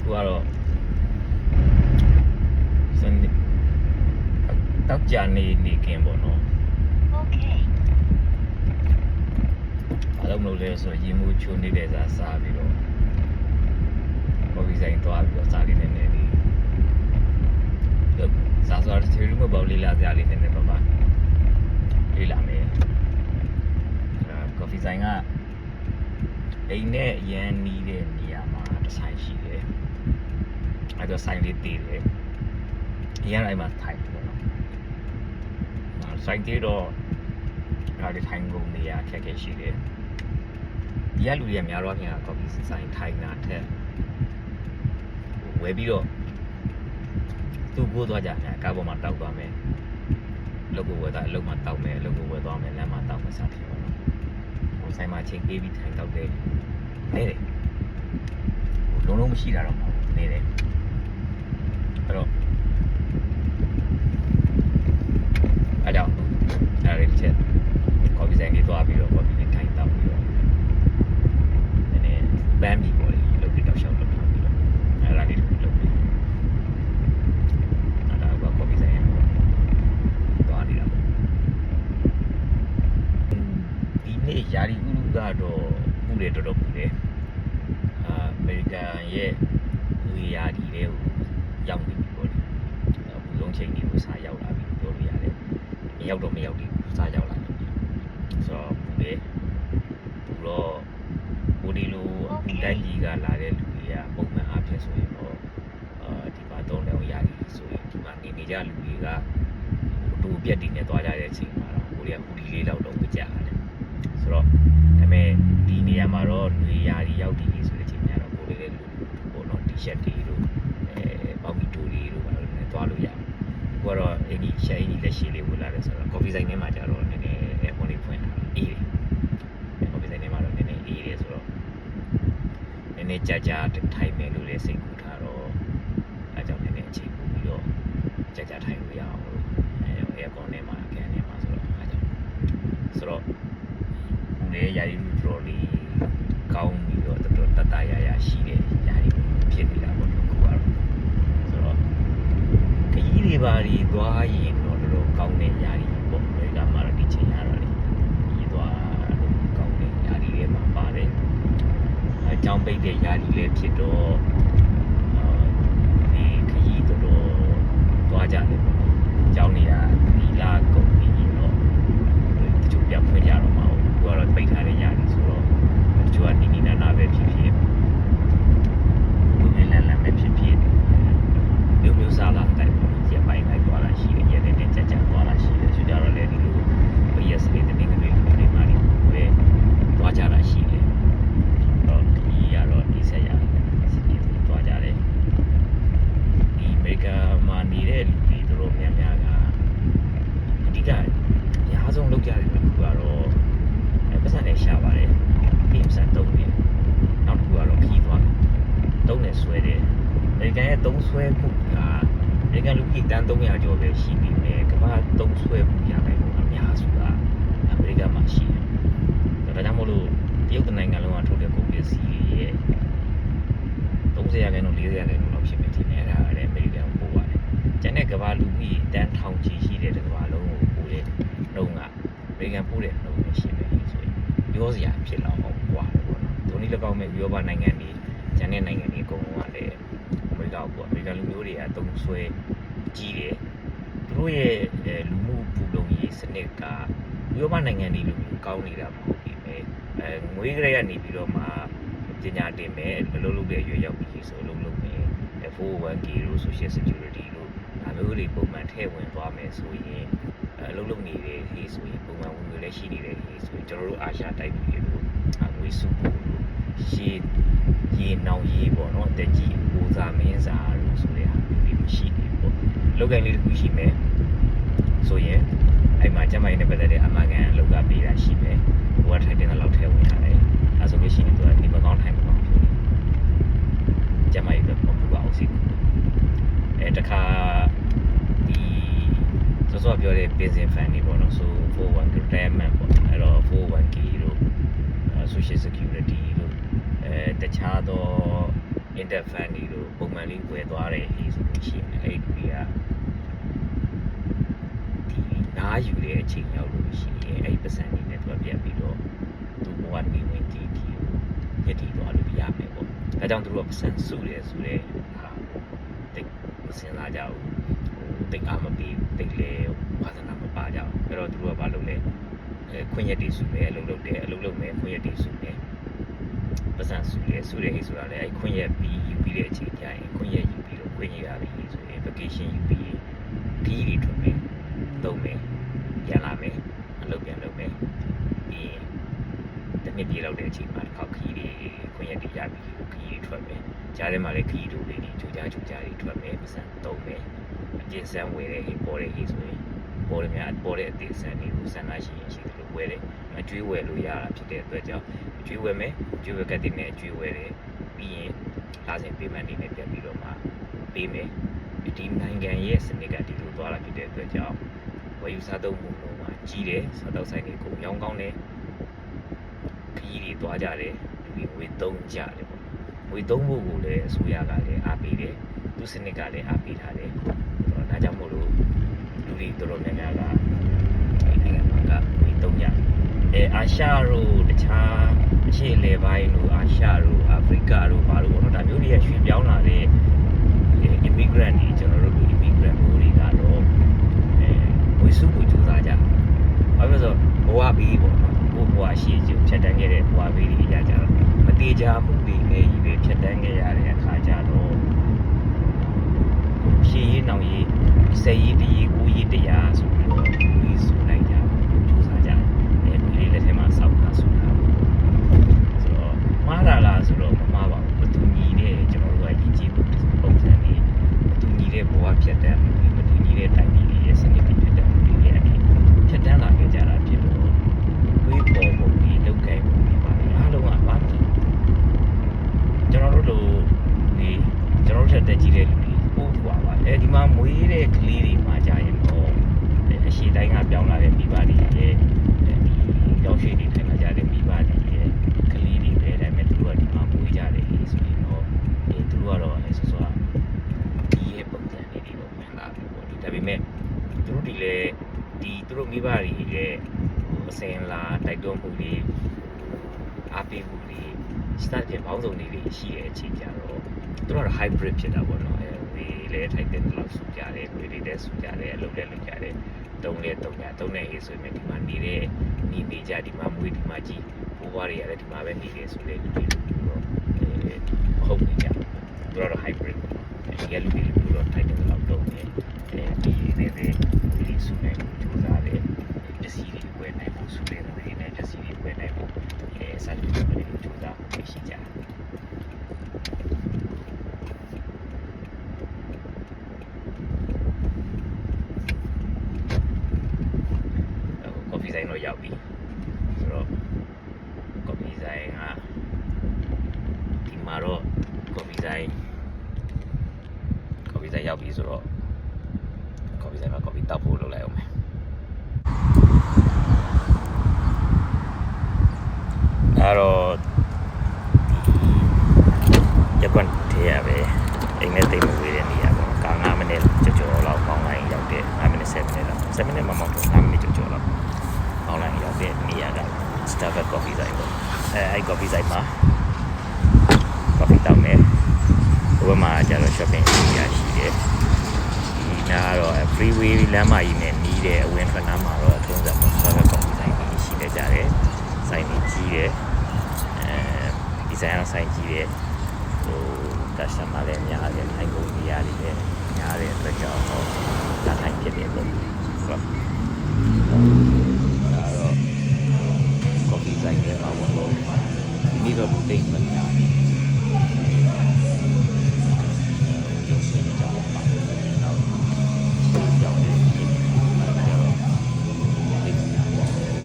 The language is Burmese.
ကတော့စနေတောက်ကြနေကင်းပေါ့နော် Okay. အားလုံးလို့လဲဆိုရင်မှုချိုးနေတဲ့စားပြီးတော့ကော်ဖီဆိုင်သွားပြီးတော့စားလေးနည်းနည်းလေးစားစားချီလူမပေါ့လေးလာစရာလေးနည်းနည်းပါလေးလာမယ်ကော်ဖီဆိုင်ကအိမ်နဲ့အရန်နီးတဲ့နေရာမှာတစ်ဆိုင်ရှိတယ်အဲ့တော့ဆိုင်လေးတည်တယ်အရန်အဲ့မှာထိုင်ပေါ့နော်ဆိုင်တည်တော့အဲ့ဒီထိုင်ကုန်နေရာခက်ခဲရှိတယ်ဒီကလူတွေကများတော့ခင်ဗျာကော်ဖီဆိုင်ထိုင်တာထက်ဝယ်ပြီးတော့သူ့ကိုသွားကြတယ်ကားပေါ်မှာတောက်သွားမယ်လုပ်ကိုဝယ်တာအလုပ်မှာတောက်မယ်လုပ်ကိုဝယ်သွားမယ်လမ်းမှာတောက်မယ်စသဖြင့်ပေါ့နော်ဟိုဆိုင်မှာချိန်ပေးပြီးထိုင်တောက်တယ်နေတယ်လုံးမရှိတာတော့မဟုတ်နေတယ်အဲ့တော့အဲ့ကြောင့်အဲ့ဒီချက်ကော်ဖီဆိုင်လေးသွားပြီးတော့ကော်ဖီလေးထိုင်တောက်ပြီးတော့နည်းနည်းဘမ်းပြီးပေါ့လေလုပ်ပြီးတော့ရှောက်လုပ်ထားပြီးတော့အဲ့ဒါလေးလုပ်ပြီးအဲ့ဒါကကော်ဖီဆိုင်ရဲ့သွားနေတာပေါ့ဒီနေ့ယာရီဥလူကတော့ပူတယ်တော်တော်ပူတယ်အမေရိကန်ရဲ့လူယာရီတွေကိုရောက်နေပြီပေါ့လေပူလုံးချိန်တွေကိုစားရောက်လာပြီပြောလို့ရတယ်မရောက်တော့မရောက်သေးဘူးစားရောက်လာပြီဆိုတော့ပူတယ်ပူတော့ပူဒီလိုအခုတိုင်းကြီးကလာတဲ့လူတွေကပုံမှန်အားဖြင့်ဆိုရင်တော့ဒီမှာတော့လည်းယာရီဆိုရင်ဒီမှာနေကြလူတွေကတူပြက်တည်နေသွားကြတဲ့အချိန်မှာတော့ကိုရီးယားပူဒီလေးတော့ဝကြရတယ်ဆိုတော့ဒါပေမဲ့ဒီနေရာမှာတော့လူယာရီရောက်တည်ဆိုတဲ့အချိန်များတော့ကိုရီးယားလူပေါ့နော်တီရှပ်တွေတို့ဘောက်ဘီတိုတွေတို့ဘာလို့လဲသွားလို့ရတယ်ကိုကတော့အင်ကြီးရှယ်အင်ကြီးလက်ရှိလေးဝင်လာတယ်ဆိုတော့ကော်ဖီဆိုင်ထဲမှာကျတော့နည်းနည်းအဲပေါ်လေးဖွင့်ထားအေးတယ်ကော်ဖီဆိုင်ထဲမှာတော့နည်းနည်းအေးတယ်ဆိုတော့နည်းနည်းကြာထိုင်မယ်လို့လည်းစိတ်ကူထားတော့အဲကြောင့်နည်းနည်းအချိန်ပို့ပြီးတော့ကြာထိုင်လို့ရအောင်လို့အဲကွန်ထဲမှာကန်ထဲမှာဆိုတော့အဲကြောင့်ဆိုတော့ဘူးလေယာရီလူတော်လေးကောင်းပြီးတော့တော်တော်တရရှိတယ်ယာရီဖြစ်နေတာပေါ့ဒီကူကတော့ဆိုတော့ခရီးတွေပါတွေသွားရင်တော့တော်ကောင်းတဲ့ယာရီပေါ့ဒီကမှတော့ဒီချိန်ရတော့လေဒီသွားတော့ကောင်းတဲ့ယာရီတွေမှာပါတယ်အကြောင်းပိတ်တဲ့ယာရီလည်းဖြစ်တော့ဒီခရီးတော်သွားကြတယ်ပေါ့အကြောင်းနေတာဒီလာကုန်ပြီးတော့တချို့ပြဖွင့်ကြတော့မှာဘူးကတော့ပိတ်ထားတဲ့ယာရီဆိုတော့တချို့ကနီနာပဲဖြစ်ဝင်လမ်းပဲဖြစ်မျိုးစားလာတဲ့ရပိုင်လိုက်သွားတာရှိတယ်ရဲတဲ့ကြသွားတာရှိတယ်ဆိုကြတော့လေဒီလိုဘယ်စလေးတမင်ကလေးတွေမှာနေပဲသွားကြတာရှိတယ်တော့ဒီရတော့ဒီဆက်ရတယ်စီးသွားကြတယ်ဒီအမေရိကန်မှာနေတဲ့လူတွေတို့များများကအဓိကအများဆုံးလုပ်ကြတယ်တစ်ခုကတော့ပတ်စံနဲ့ရှာပါတယ်ပြင်စံတုံးတယ်နောက်တစ်ခုကတော့ခီးသွားတယ်တုံးနဲ့ဆွဲတယ်အမေရိကန်ရဲ့တုံးဆွဲမှုကအမေရိကန်လူကြီးတန်း300ကျော်ပဲရှိနေတယ်ကမ္ဘာတုံးဆွဲမှုရနိုင်လို့အများစုကအမေရိကန်မှာရှိတယ်ဒါကြောင့်မို့လို့တရုတ်နိုင်ငံလုံးကထုတ်တဲ့ကုန်ပစ္စည်းတွေရဲ့30%ကနေ40%လောက်ဖြစ်နေတယ်အဲ့ဒါလည်းအမေရိကန်ကိုပို့ပါတယ်ကျန်တဲ့ကမ္ဘာလူကြီးတန်းထောင်ချီရှိတဲ့ကမ္ဘာလုံးကိုပို့တဲ့နှုန်းကအမေရိကန်ပို့တဲ့နှုန်းပဲရှိတယ်ဆိုရင်ပြောစရာဖြစ်လောက်အောင်ကွာတယ်ပေါ့နော်ဒုနည်း၎င်းမဲ့ဥရောပနိုင်ငံတွေကျန်တဲ့နိုင်ငံတွေအကုန်လုံးကလည်းအမေရိကန်ပေါ့အမေရိကန်လူမျိုးတွေကတုံးဆွဲကြီးတယ်သူတို့ရဲ့လူမှုပူလုံရေးစနစ်ကဥရောပနိုင်ငံတွေလိုမျိုးကောင်းနေတာမဟုတ်ဘူးပဲငွေကြရကနေပြီးတော့မှပညာတင်မယ်အလုပ်လုပ်တဲ့ရွေးရောက်ပြီးဆိုအလုပ်လုပ်မယ် 401k လို့ social security လို့ဒါမျိုးတွေပုံမှန်ထည့်ဝင်သွားမယ်ဆိုရင်အလုပ်လုပ်နေတဲ့ဟေးဆိုရင်ပုံမှန်ဝင်ငွေလည်းရှိနေတဲ့ဟေးဆိုရင်ကျွန်တော်တို့အာရှတိုက်ပြည်လို့ငွေစုဖို့လို့ရေနောင်ရေးပေါ့နော်တက်ကြီးကိုစားမင်းစားလို့ဆိုတဲ့ဟာမျိုးတွေရှိနေပေါ့လောက်ကင်လေးတစ်ခုရှိမယ်ဆိုရင်အဲ့မှာကျမကြီးနဲ့ပတ်သက်တဲ့အမှန်ကန်လောက်ကပေးတာရှိမယ်ဟိုကထိုင်တဲ့လောက်ထဲဝင်ရတယ်ဒါဆိုလို့ရှိရင်သူကဒီမကောင်းထိုင်မကောင်းဖြစ်နေကျမကြီးကပုံပူအောင်စီတခါဒီစောပြောတဲ့ business fan တွေပေါ့နော်ဆို 401k retirement ပေါ့အဲ့တော့ 401k တို့ social security တို့တခြားသော interfan တွေလို့ပုံမှန်လေးဝယ်သွားတဲ့ဟေးဆိုလို့ရှိရင်အဲ့ဒီကဒီနားယူတဲ့အချိန်ရောက်လို့ရှိရင်အဲ့ပတ်စံနေနဲ့သူကပြတ်ပြီးတော့သူ့ဘဝနေဝင်ဒီကိုရည်တည်သွားလို့ရမယ်ပေါ့ဒါကြောင့်သူတို့ကပတ်စံစုတယ်ဆိုတဲ့ဟာတိတ်မစင်လာကြဘူးတိတ်အားမပေးတိတ်လေဝါသနာမပါကြဘူးအဲ့တော့သူတို့ကဘာလုပ်လဲခွင့်ရည်စုမယ်အလုပ်လုပ်တယ်အလုပ်လုပ်မယ်ခွင့်ရည်စုမယ်ပတ်စံစုတယ်စုတယ်ဟေးဆိုတာလေအဲ့ခွင့်ရပြီးယူပြီးတဲ့အချိန်ကျရင်ခွင့်ရယူပြီးတော့ခွင့်ရရပြီဆိုရင် vacation ယူပြီးဒီတွေထွက်မယ်သုံးမယ်ပြန်လာမယ်အလုပ်ပြန်လုပ်မယ်ပြီးတနည်းပြေလောက်တဲ့အချိန်မှာတစ်ခါခီးတွေခွင့်ရတွေရပြီးခီးတွေထွက်မယ်ကြားထဲမှာလည်းခီးတို့လေးတွေကြိုကြားတွေထွက်မယ်ပတ်စံသုံးမယ်အကျဉ်းစမ်းဝယ်တဲ့ဟေးပေါ်တဲ့ဟေးဆိုရင်ပေါ်တယ်များပေါ်တဲ့အသေးစံတွေကိုစမ်းလာရှိရင်ရှိတယ်လို့ဝယ်တယ်အကျွေးဝယ်လို့ရတာဖြစ်တဲ့အတွက်ကြောင့်အကျွေးဝယ်မယ်အကျွေးဝယ်ကတ်တင်နဲ့အကျွေးဝယ်တယ်ပြီးရင်လာစဉ် payment တွေနဲ့ပြန်ပြီးတော့မှပေးမယ်ဒီနိုင်ငံရဲ့စနစ်ကဒီလိုသွားလာဖြစ်တဲ့အတွက်ကြောင့်ဝယ်ယူစားသုံးမှုလုံးမှာကြီးတယ်စားတော့ဆိုင်တွေကိုရောင်းကောင်းတယ်ခရီးတွေသွားကြတယ်ဒီငွေသုံးကြတယ်ပေါ့ငွေသုံးဖို့ကိုလည်းအစိုးရကလည်းအားပေးတယ်သူစနစ်ကလည်းအားပေးထားတယ်ဒါကြောင့်မို့လို့လူတွေတော်တော်များများကနိုင်ငံမှာကငွေသုံးကြအာရှတို့တခြားအရှေ့လေပိုင်းတို့အာရှတို့အာဖရိကတို့ဘာလို့ပေါ့နော်ဒါမျိုးတွေကရွှေ့ပြောင်းလာတဲ့ immigrant တွေကျွန်တော်တို့ immigrant မျိုးတွေကတော့ငွေစုကိုကြိုးစားကြဘာလို့လဲဆိုတော့ဘဝဘေးပေါ့နော်ဘဝရှိကျဖြတ်တန်းခဲ့တဲ့ဘဝဘေးတွေရကြတော့မတေချာမှုတွေနဲ့ကြီးပဲဖြတ်တန်းခဲ့ရတဲ့အခါကျတော့ရှေးရေးနောင်ရေးစေရေးတရေးကိုရေးတရားဆိုပြီးတော့ငွေစုလိုက်ကြကြိုးစားကြငွေလေးလက်ထဲမှာစောက်တာဆိုတာဆိုတော့မှားတာလားဆိုတော့မမှားပါဘူးဘသူညီတဲ့ကျွန်တော်တို့ကရည်ကြည်မှုပုံစံလေးဘသူညီတဲ့ဘဝဖြတ်တန်းမှုဘသူညီတဲ့တိုင်းပြည်ရဲ့စနစ်ဖြတ်တန်းမှုတွေရဲ့ဖြတ်တန်းလာခဲ့ကြတာဖြစ်လို့တွေးပေါ်ပုံဒီလောက်ကဲပုံဒီပါအားလုံးကဘာမှကျွန်တော်တို့ဒီကျွန်တော်တို့တက်ကြည့်တဲ့လူတွေပို့ပွားပါဒီမှာမွေးတဲ့ကလေးတွေမှာကြာရင်တော့အရှိတိုင်းကပြောင်းလာတဲ့မိဘတွေရဲ့ဒီရောက်ရှိနေထိုင်လာကြတဲ့မိဘတွေရဲ့ကလေးတွေပဲဒါပေမဲ့သူတို့ကဒီမှာမွေးကြတယ်ဆိုရင်တော့သူတို့ကတော့ဆိုဆိုဒီရဲ့ပုံစံလေးတွေတော့ဝင်လာပြီပေါ့ဒါပေမဲ့သူတို့ဒီလေဒီသူတို့မိဘတွေရဲ့အစင်လာတိုက်တွန်းမှုတွေအားပေးမှုတွေစတဲ့ဘောင်းစုံတွေရှိတဲ့အချိန်ကျတော့သူတို့က hybrid ဖြစ်တာပေါ့နော်လေထိုက်တဲ့လောက်စုကြတယ်တွေတွေတဲ့စုကြတယ်အလုပ်လည်းလုပ်ကြတယ်တုံးလည်းတုံးကြတုံးနေရေးဆိုရင်ဒီမှာနေတဲ့နေကြဒီမှာမွေးဒီမှာကြီးဘိုးဘွားတွေရတယ်ဒီမှာပဲနေတယ်ဆိုတဲ့လူတွေတော့ဟုတ်နေကြသူတို့ hybrid ဒီကလူတွေတော့ထိုက်တဲ့လောက်တုံးနေဒီနေစုနေကြိုးစားတယ်ပစ္စည်းတွေဝယ်နိုင်ဖို့စုနေတယ်နဲ့ပစ္စည်းတွေဝယ်နိုင်ဖို့စာချုပ်တွေကြိုးစားရှိကြကော်ဖီဆိုင်တော့ရောက်ပြီဆိုတော့ကော်ဖီဆိုင်ကဒီမှာတော့ကော်ဖီဆိုင်ရောက်ပြီဆိုတော့ကော်ဖီဆိုင်မှာကော်ဖီတောက်ဖို့လုပ်လိုက်အောင်မယ်အဲ့တော့ဒီရက်ကွန်ထဲရပဲအိမ်နဲ့တိတ်မဝေးတဲ့နေရာပေါ့ကာ9မိနစ်ကျော်လောက်ပေါင်းလိုက်ရောက်တဲ့9မိနစ်7မိနစ်လောက်7မိနစ်မှမဟုတ်9မိနစ်ကျော်လောက်ပေါင်းလိုက်ရောက်တဲ့နေရာက Starbucks coffee ဆိုင်ပေါ့အဲ့ coffee ဆိုင်မှာ coffee တောက်မယ်ဟိုဘက်မှာကျတော့ shopping area ရှိတယ်ဒီနားတော့ freeway လမ်းမကြီးနဲ့နီးတဲ့အဝင်ထွက်နားမှာတော့ထုံးစံပေါ့ Starbucks coffee ဆိုင်ကြီးရှိနေကြတယ်ဆိုင်ကြီးကြီးတယ်ဒီဆိုင်အောင်ဆိုင်ကြီးတယ်ဟို customer လည်းများတယ်ထိုင်ကုန်ကြီးရတယ်များတဲ့အတွက်ကြောင့်တော့လာထိုင်ဖြစ်တယ်ပေါ့ဟုတ် coffee ဆိုင်ထဲမှာပေါ့ဒီနေ့တော့တိတ်မများ